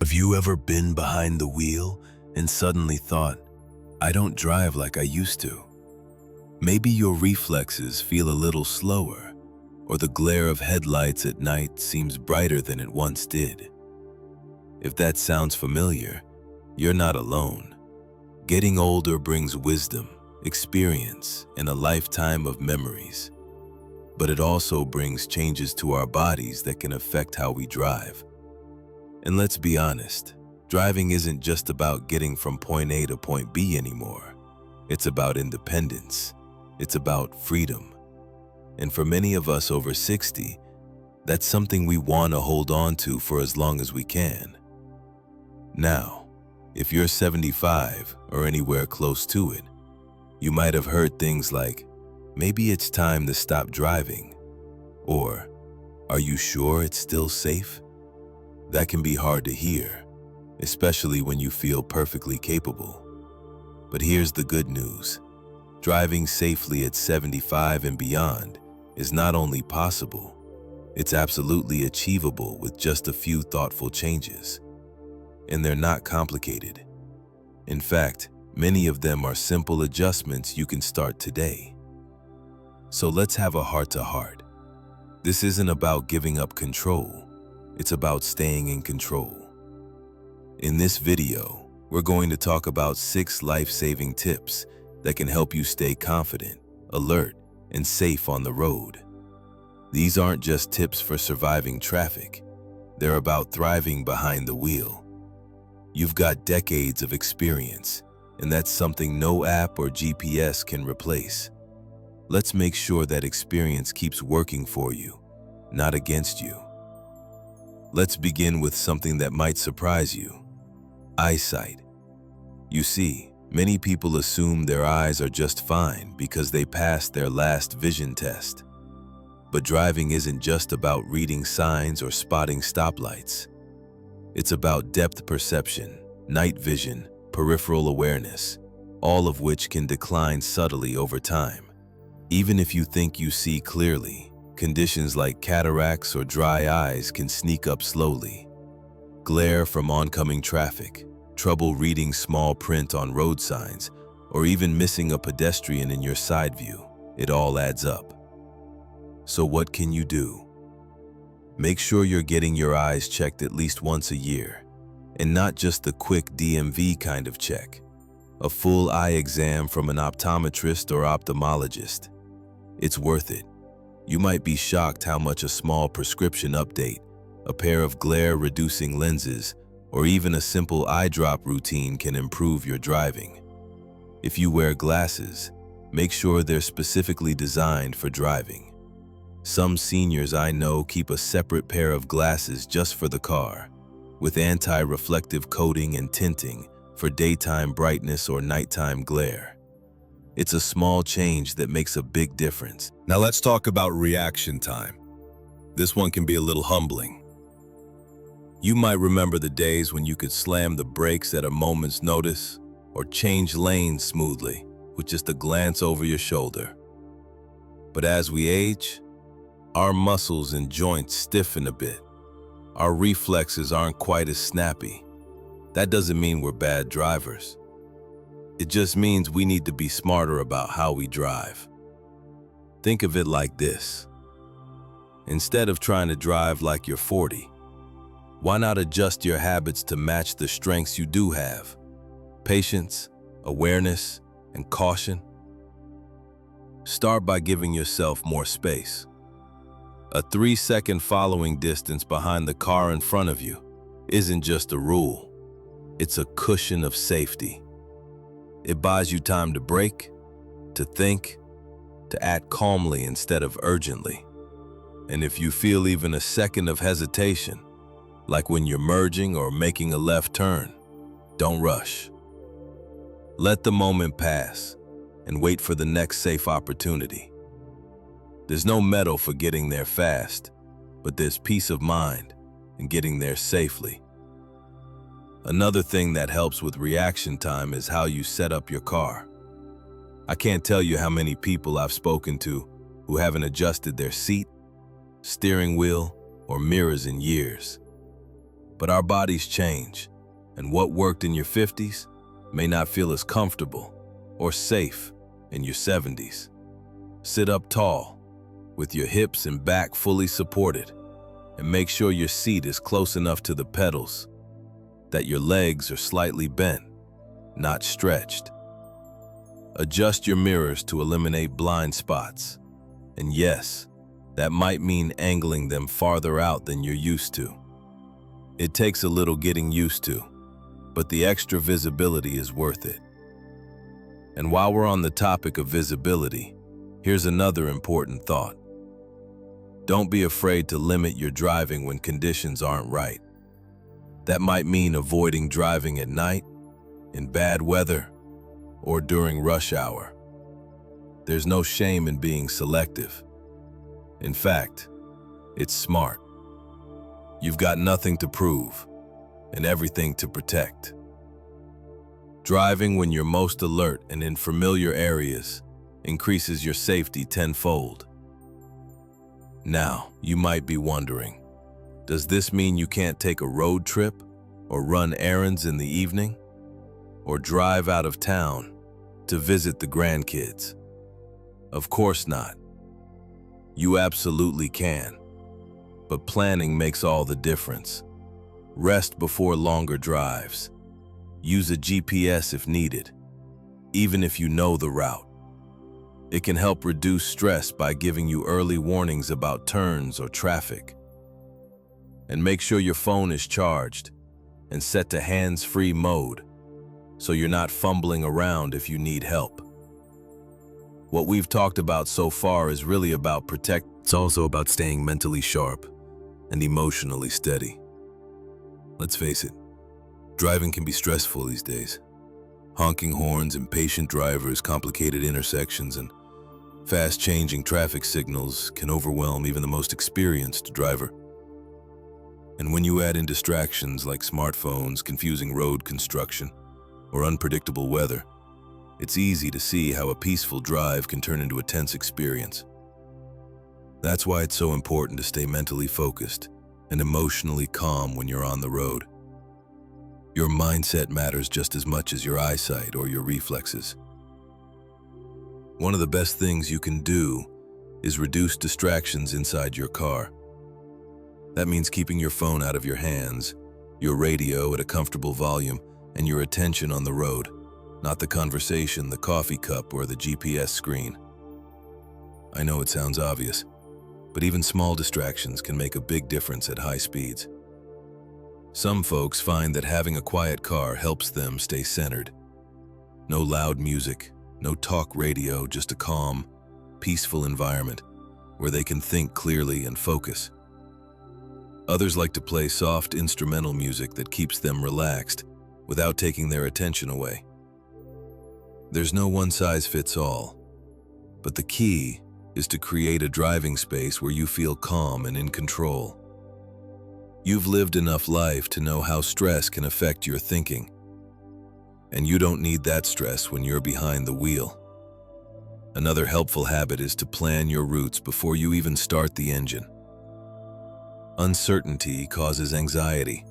Have you ever been behind the wheel and suddenly thought, I don't drive like I used to? Maybe your reflexes feel a little slower, or the glare of headlights at night seems brighter than it once did. If that sounds familiar, you're not alone. Getting older brings wisdom, experience, and a lifetime of memories. But it also brings changes to our bodies that can affect how we drive. And let's be honest, driving isn't just about getting from point A to point B anymore. It's about independence. It's about freedom. And for many of us over 60, that's something we want to hold on to for as long as we can. Now, if you're 75 or anywhere close to it, you might have heard things like, maybe it's time to stop driving, or are you sure it's still safe? That can be hard to hear, especially when you feel perfectly capable. But here's the good news. Driving safely at 75 and beyond is not only possible, it's absolutely achievable with just a few thoughtful changes. And they're not complicated. In fact, many of them are simple adjustments you can start today. So let's have a heart-to-heart. This isn't about giving up control. It's about staying in control. In this video, we're going to talk about 6 life-saving tips that can help you stay confident, alert, and safe on the road. These aren't just tips for surviving traffic. They're about thriving behind the wheel. You've got decades of experience, and that's something no app or GPS can replace. Let's make sure that experience keeps working for you, not against you. Let's begin with something that might surprise you: eyesight. You see, many people assume their eyes are just fine because they passed their last vision test. But driving isn't just about reading signs or spotting stoplights. It's about depth perception, night vision, peripheral awareness, all of which can decline subtly over time. Even if you think you see clearly, conditions like cataracts or dry eyes can sneak up slowly. Glare from oncoming traffic, trouble reading small print on road signs, or even missing a pedestrian in your side view, it all adds up. So what can you do? Make sure you're getting your eyes checked at least once a year, and not just the quick DMV kind of check. A full eye exam from an optometrist or ophthalmologist. It's worth it. You might be shocked how much a small prescription update, a pair of glare-reducing lenses, or even a simple eye drop routine can improve your driving. If you wear glasses, make sure they're specifically designed for driving. Some seniors I know keep a separate pair of glasses just for the car, with anti-reflective coating and tinting for daytime brightness or nighttime glare. It's a small change that makes a big difference. Now let's talk about reaction time. This one can be a little humbling. You might remember the days when you could slam the brakes at a moment's notice or change lanes smoothly with just a glance over your shoulder. But as we age, our muscles and joints stiffen a bit. Our reflexes aren't quite as snappy. That doesn't mean we're bad drivers. It just means we need to be smarter about how we drive. Think of it like this. Instead of trying to drive like you're 40, why not adjust your habits to match the strengths you do have? Patience, awareness, and caution. Start by giving yourself more space. A 3-second following distance behind the car in front of you isn't just a rule. It's a cushion of safety. It buys you time to brake, to think, to act calmly instead of urgently. And if you feel even a second of hesitation, like when you're merging or making a left turn, don't rush. Let the moment pass and wait for the next safe opportunity. There's no medal for getting there fast, but there's peace of mind in getting there safely. Another thing that helps with reaction time is how you set up your car. I can't tell you how many people I've spoken to who haven't adjusted their seat, steering wheel, or mirrors in years. But our bodies change, and what worked in your 50s may not feel as comfortable or safe in your 70s. Sit up tall, with your hips and back fully supported, and make sure your seat is close enough to the pedals that your legs are slightly bent, not stretched. Adjust your mirrors to eliminate blind spots. And yes, that might mean angling them farther out than you're used to. It takes a little getting used to, but the extra visibility is worth it. And while we're on the topic of visibility, here's another important thought. Don't be afraid to limit your driving when conditions aren't right. That might mean avoiding driving at night, in bad weather, or during rush hour. There's no shame in being selective. In fact, it's smart. You've got nothing to prove and everything to protect. Driving when you're most alert and in familiar areas increases your safety tenfold. Now, you might be wondering, does this mean you can't take a road trip or run errands in the evening or drive out of town to visit the grandkids? Of course not. You absolutely can, but planning makes all the difference. Rest before longer drives. Use a GPS if needed, even if you know the route. It can help reduce stress by giving you early warnings about turns or traffic. And make sure your phone is charged and set to hands-free mode so you're not fumbling around if you need help. What we've talked about so far is really about It's also about staying mentally sharp and emotionally steady. Let's face it, driving can be stressful these days. Honking horns, impatient drivers, complicated intersections, and fast-changing traffic signals can overwhelm even the most experienced driver. And when you add in distractions like smartphones, confusing road construction, or unpredictable weather, it's easy to see how a peaceful drive can turn into a tense experience. That's why it's so important to stay mentally focused and emotionally calm when you're on the road. Your mindset matters just as much as your eyesight or your reflexes. One of the best things you can do is reduce distractions inside your car. That means keeping your phone out of your hands, your radio at a comfortable volume, and your attention on the road, not the conversation, the coffee cup, or the GPS screen. I know it sounds obvious, but even small distractions can make a big difference at high speeds. Some folks find that having a quiet car helps them stay centered. No loud music, no talk radio, just a calm, peaceful environment where they can think clearly and focus. Others like to play soft instrumental music that keeps them relaxed without taking their attention away. There's no one-size-fits-all, but the key is to create a driving space where you feel calm and in control. You've lived enough life to know how stress can affect your thinking, and you don't need that stress when you're behind the wheel. Another helpful habit is to plan your routes before you even start the engine. Uncertainty causes anxiety,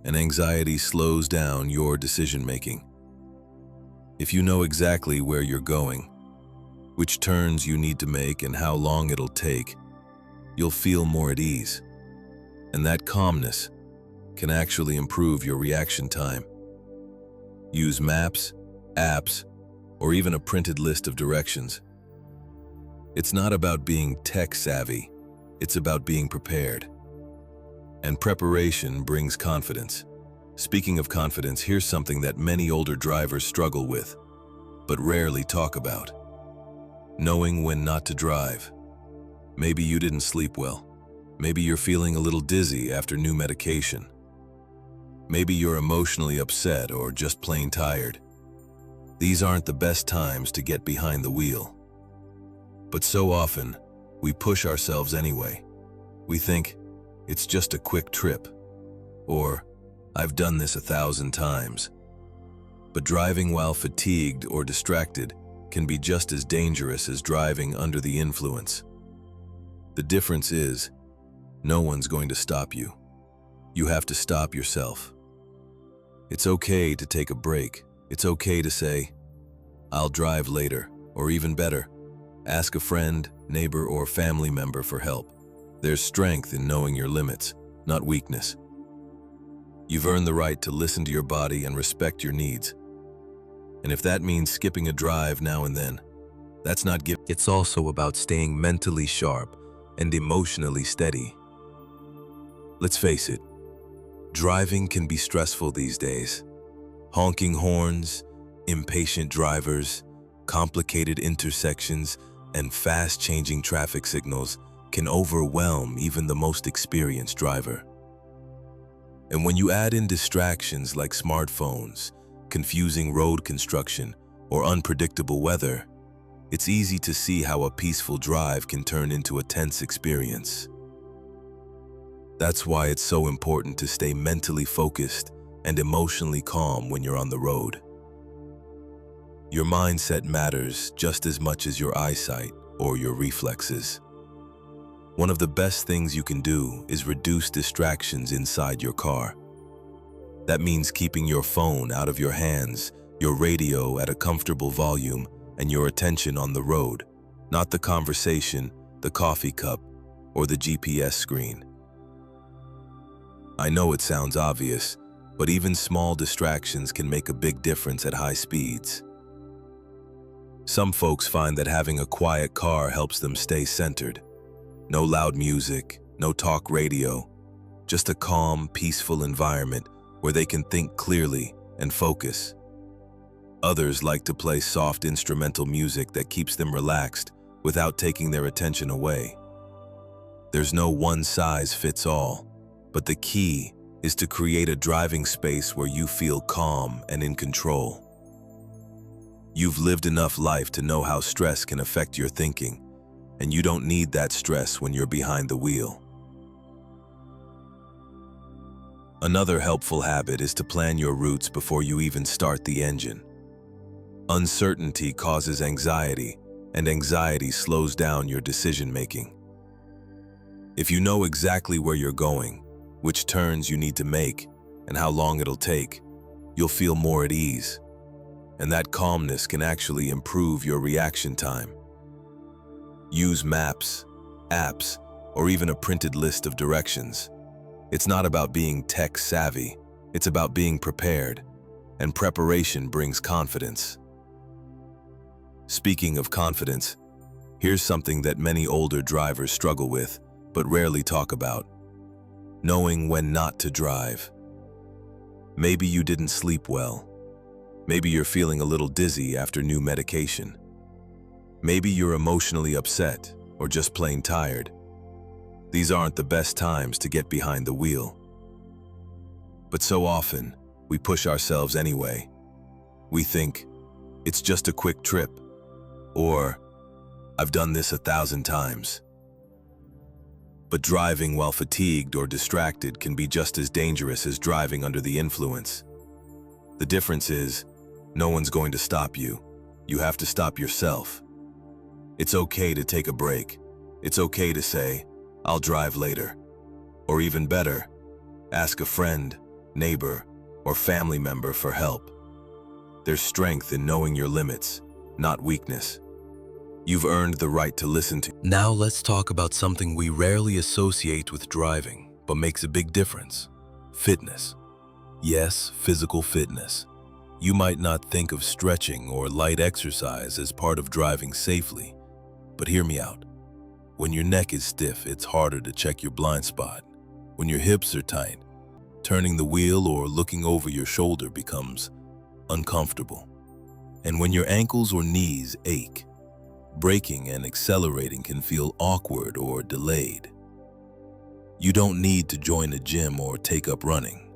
and anxiety slows down your decision-making. If you know exactly where you're going, which turns you need to make, and how long it'll take, you'll feel more at ease. And that calmness can actually improve your reaction time. Use maps, apps, or even a printed list of directions. It's not about being tech-savvy, it's about being prepared. And preparation brings confidence. Speaking of confidence, here's something that many older drivers struggle with, but rarely talk about. Knowing when not to drive. Maybe you didn't sleep well. Maybe you're feeling a little dizzy after new medication. Maybe you're emotionally upset or just plain tired. These aren't the best times to get behind the wheel. But so often, we push ourselves anyway. We think, it's just a quick trip, or I've done this 1,000 times. But driving while fatigued or distracted can be just as dangerous as driving under the influence. The difference is, no one's going to stop you. You have to stop yourself. It's okay to take a break. It's okay to say, I'll drive later, or even better, ask a friend, neighbor, or family member for help. There's strength in knowing your limits, not weakness. You've earned the right to listen to your body and respect your needs. And if that means skipping a drive now and then, that's not giving. It's also about staying mentally sharp and emotionally steady. Let's face it, driving can be stressful these days. Honking horns, impatient drivers, complicated intersections, and fast-changing traffic signals can overwhelm even the most experienced driver. And when you add in distractions like smartphones, confusing road construction, or unpredictable weather, it's easy to see how a peaceful drive can turn into a tense experience. That's why it's so important to stay mentally focused and emotionally calm when you're on the road. Your mindset matters just as much as your eyesight or your reflexes. One of the best things you can do is reduce distractions inside your car. That means keeping your phone out of your hands, your radio at a comfortable volume, and your attention on the road, not the conversation, the coffee cup, or the GPS screen. I know it sounds obvious, but even small distractions can make a big difference at high speeds. Some folks find that having a quiet car helps them stay centered. No loud music, no talk radio, just a calm, peaceful environment where they can think clearly and focus. Others like to play soft instrumental music that keeps them relaxed without taking their attention away. There's no one-size-fits-all, but the key is to create a driving space where you feel calm and in control. You've lived enough life to know how stress can affect your thinking, and you don't need that stress when you're behind the wheel. Another helpful habit is to plan your routes before you even start the engine. Uncertainty causes anxiety, and anxiety slows down your decision-making. If you know exactly where you're going, which turns you need to make, and how long it'll take, you'll feel more at ease. And that calmness can actually improve your reaction time. Use maps, apps, or even a printed list of directions. It's not about being tech-savvy, it's about being prepared, and preparation brings confidence. Speaking of confidence, here's something that many older drivers struggle with, but rarely talk about: knowing when not to drive. Maybe you didn't sleep well. Maybe you're feeling a little dizzy after new medication. Maybe you're emotionally upset or just plain tired. These aren't the best times to get behind the wheel. But so often, we push ourselves anyway. We think, it's just a quick trip, or I've done this 1,000 times. But driving while fatigued or distracted can be just as dangerous as driving under the influence. The difference is, no one's going to stop you. You have to stop yourself. It's okay to take a break. It's okay to say, I'll drive later. Or even better, ask a friend, neighbor, or family member for help. There's strength in knowing your limits, not weakness. You've earned the right to listen to. Now let's talk about something we rarely associate with driving, but makes a big difference: fitness. Yes, physical fitness. You might not think of stretching or light exercise as part of driving safely, but hear me out. When your neck is stiff, it's harder to check your blind spot. When your hips are tight, turning the wheel or looking over your shoulder becomes uncomfortable. And when your ankles or knees ache, braking and accelerating can feel awkward or delayed. You don't need to join a gym or take up running.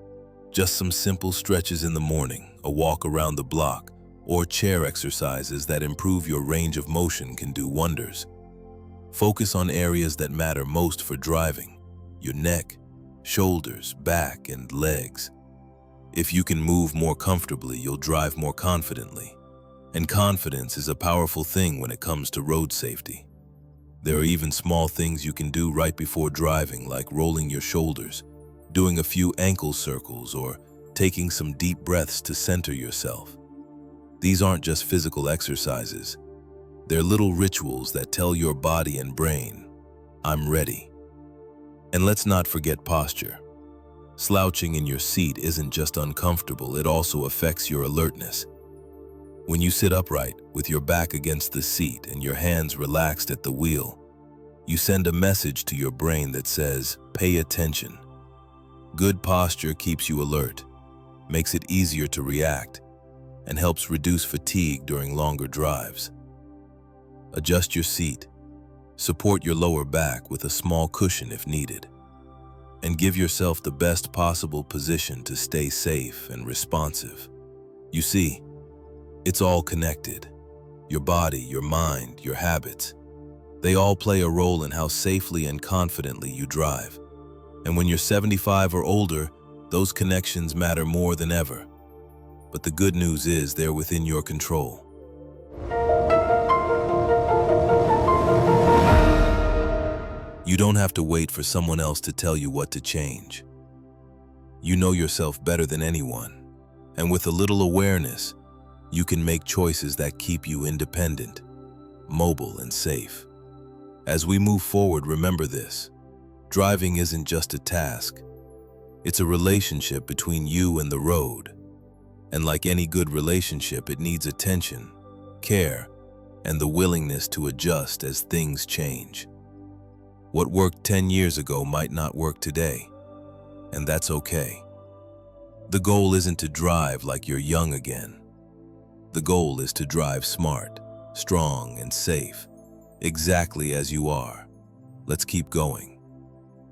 Just some simple stretches in the morning, a walk around the block, or chair exercises that improve your range of motion can do wonders. Focus on areas that matter most for driving: your neck, shoulders, back, and legs. If you can move more comfortably, you'll drive more confidently. And confidence is a powerful thing when it comes to road safety. There are even small things you can do right before driving, like rolling your shoulders, doing a few ankle circles, or taking some deep breaths to center yourself. These aren't just physical exercises. They're little rituals that tell your body and brain, I'm ready. And let's not forget posture. Slouching in your seat isn't just uncomfortable, it also affects your alertness. When you sit upright with your back against the seat and your hands relaxed at the wheel, you send a message to your brain that says, pay attention. Good posture keeps you alert, makes it easier to react, and helps reduce fatigue during longer drives. Adjust your seat, support your lower back with a small cushion if needed, and give yourself the best possible position to stay safe and responsive. You see, it's all connected. Your body, your mind, your habits. They all play a role in how safely and confidently you drive. And when you're 75 or older, those connections matter more than ever. But the good news is they're within your control. You don't have to wait for someone else to tell you what to change. You know yourself better than anyone, and with a little awareness, you can make choices that keep you independent, mobile, and safe. As we move forward, remember this. Driving isn't just a task. It's a relationship between you and the road. And like any good relationship, it needs attention, care, and the willingness to adjust as things change. What worked 10 years ago might not work today, and that's okay. The goal isn't to drive like you're young again. The goal is to drive smart, strong, and safe, exactly as you are. Let's keep going.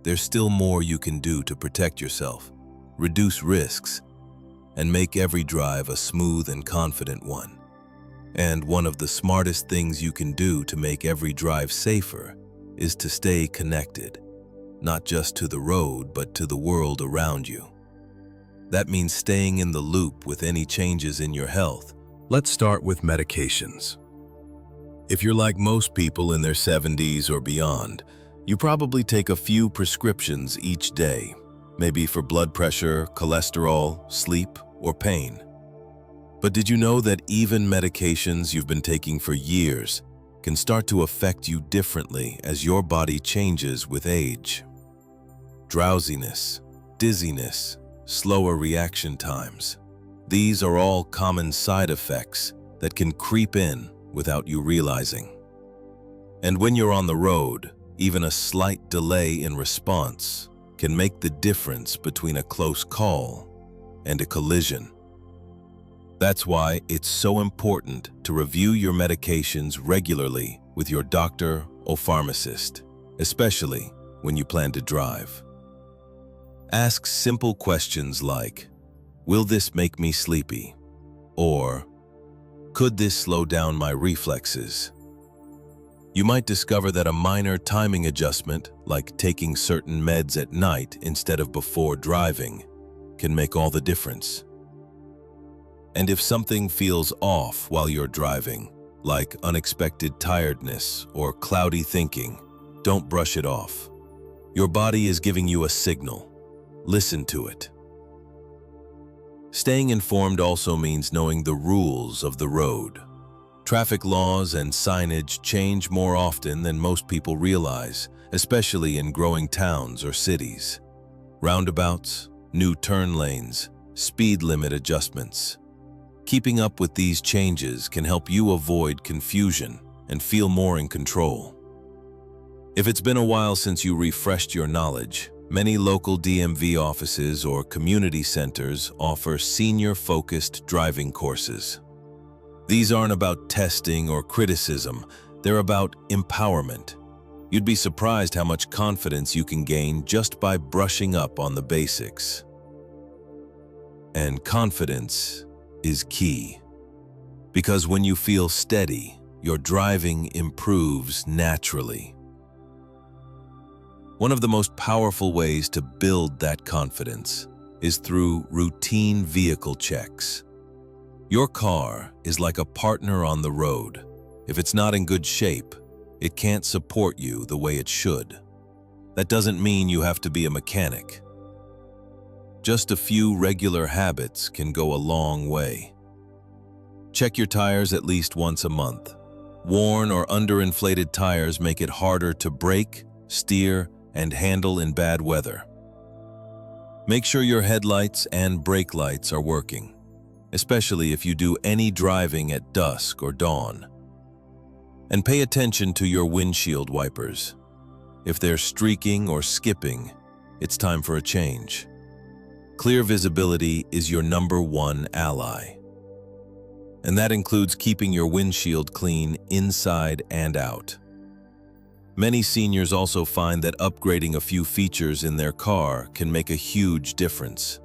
There's still more you can do to protect yourself, reduce risks, and make every drive a smooth and confident one. And one of the smartest things you can do to make every drive safer is to stay connected, not just to the road, but to the world around you. That means staying in the loop with any changes in your health. Let's start with medications. If you're like most people in their 70s or beyond, you probably take a few prescriptions each day, maybe for blood pressure, cholesterol, sleep, or pain. But did you know that even medications you've been taking for years can start to affect you differently as your body changes with age? Drowsiness, dizziness, slower reaction times. These are all common side effects that can creep in without you realizing. And when you're on the road, even a slight delay in response can make the difference between a close call and a collision. That's why it's so important to review your medications regularly with your doctor or pharmacist, especially when you plan to drive. Ask simple questions like, will this make me sleepy? Or, could this slow down my reflexes? You might discover that a minor timing adjustment, like taking certain meds at night instead of before driving, can make all the difference. And if something feels off while you're driving, like unexpected tiredness or cloudy thinking, don't brush it off. Your body is giving you a signal. Listen to it. Staying informed also means knowing the rules of the road. Traffic laws and signage change more often than most people realize, especially in growing towns or cities. Roundabouts, new turn lanes, speed limit adjustments. Keeping up with these changes can help you avoid confusion and feel more in control. If it's been a while since you refreshed your knowledge, many local DMV offices or community centers offer senior-focused driving courses. These aren't about testing or criticism, they're about empowerment. You'd be surprised how much confidence you can gain just by brushing up on the basics. And confidence is key. Because when you feel steady, your driving improves naturally. One of the most powerful ways to build that confidence is through routine vehicle checks. Your car is like a partner on the road. If it's not in good shape, it can't support you the way it should. That doesn't mean you have to be a mechanic. Just a few regular habits can go a long way. Check your tires at least once a month. Worn or underinflated tires make it harder to brake, steer, and handle in bad weather. Make sure your headlights and brake lights are working, especially if you do any driving at dusk or dawn. And pay attention to your windshield wipers. If they're streaking or skipping, it's time for a change. Clear visibility is your #1 ally. And that includes keeping your windshield clean inside and out. Many seniors also find that upgrading a few features in their car can make a huge difference.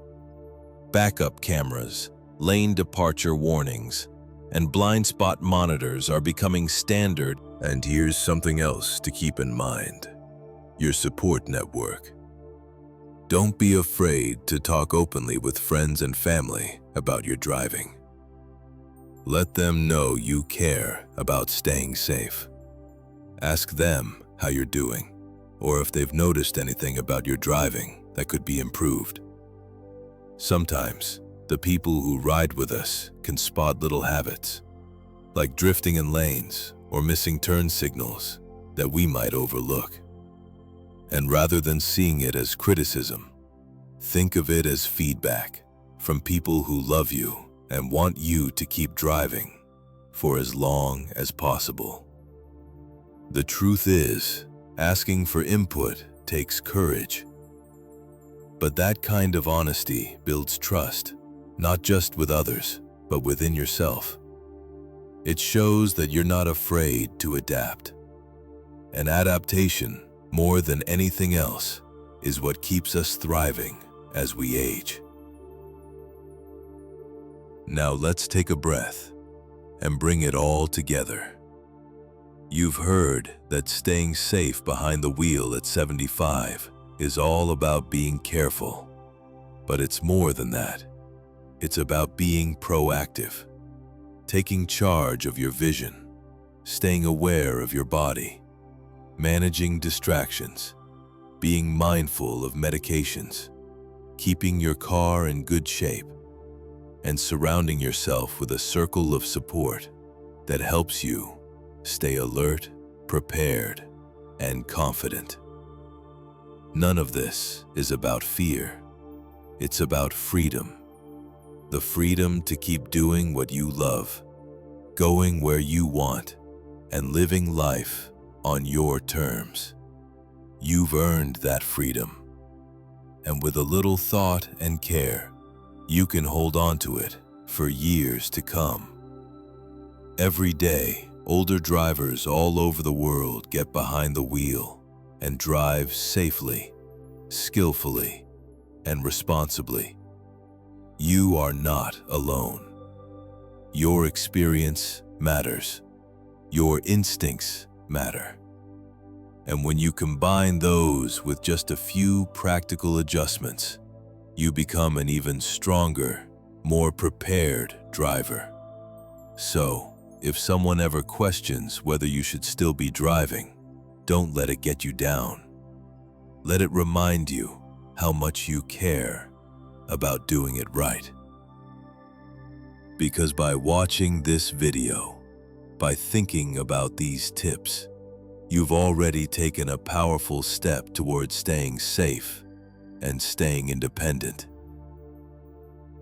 Backup cameras, lane departure warnings, and blind spot monitors are becoming standard. And here's something else to keep in mind: your support network. Don't be afraid to talk openly with friends and family about your driving. Let them know you care about staying safe. Ask them how you're doing, or if they've noticed anything about your driving that could be improved. Sometimes, the people who ride with us can spot little habits, like drifting in lanes or missing turn signals, that we might overlook. And rather than seeing it as criticism, think of it as feedback from people who love you and want you to keep driving for as long as possible. The truth is, asking for input takes courage. But that kind of honesty builds trust, not just with others, but within yourself. It shows that you're not afraid to adapt. And adaptation, more than anything else, is what keeps us thriving as we age. Now let's take a breath and bring it all together. You've heard that staying safe behind the wheel at 75 is all about being careful. But it's more than that. It's about being proactive, taking charge of your vision, staying aware of your body, managing distractions, being mindful of medications, keeping your car in good shape, and surrounding yourself with a circle of support that helps you stay alert, prepared, and confident. None of this is about fear. It's about freedom. The freedom to keep doing what you love, going where you want, and living life on your terms. You've earned that freedom. And with a little thought and care, you can hold on to it for years to come. Every day, older drivers all over the world get behind the wheel and drive safely, skillfully, and responsibly. You are not alone. Your experience matters. Your instincts matter. And when you combine those with just a few practical adjustments, you become an even stronger, more prepared driver. So, if someone ever questions whether you should still be driving, don't let it get you down. Let it remind you how much you care about doing it right. Because by watching this video, by thinking about these tips, you've already taken a powerful step towards staying safe and staying independent.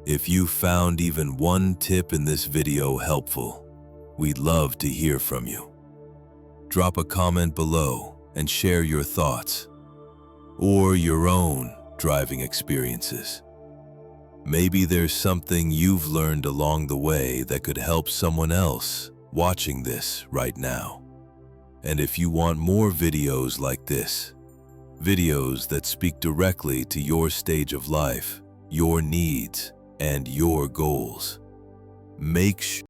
If you found even one tip in this video helpful, we'd love to hear from you. Drop a comment below and share your thoughts or your own driving experiences. Maybe there's something you've learned along the way that could help someone else watching this right now. And if you want more videos like this, videos that speak directly to your stage of life, your needs, and your goals, make sure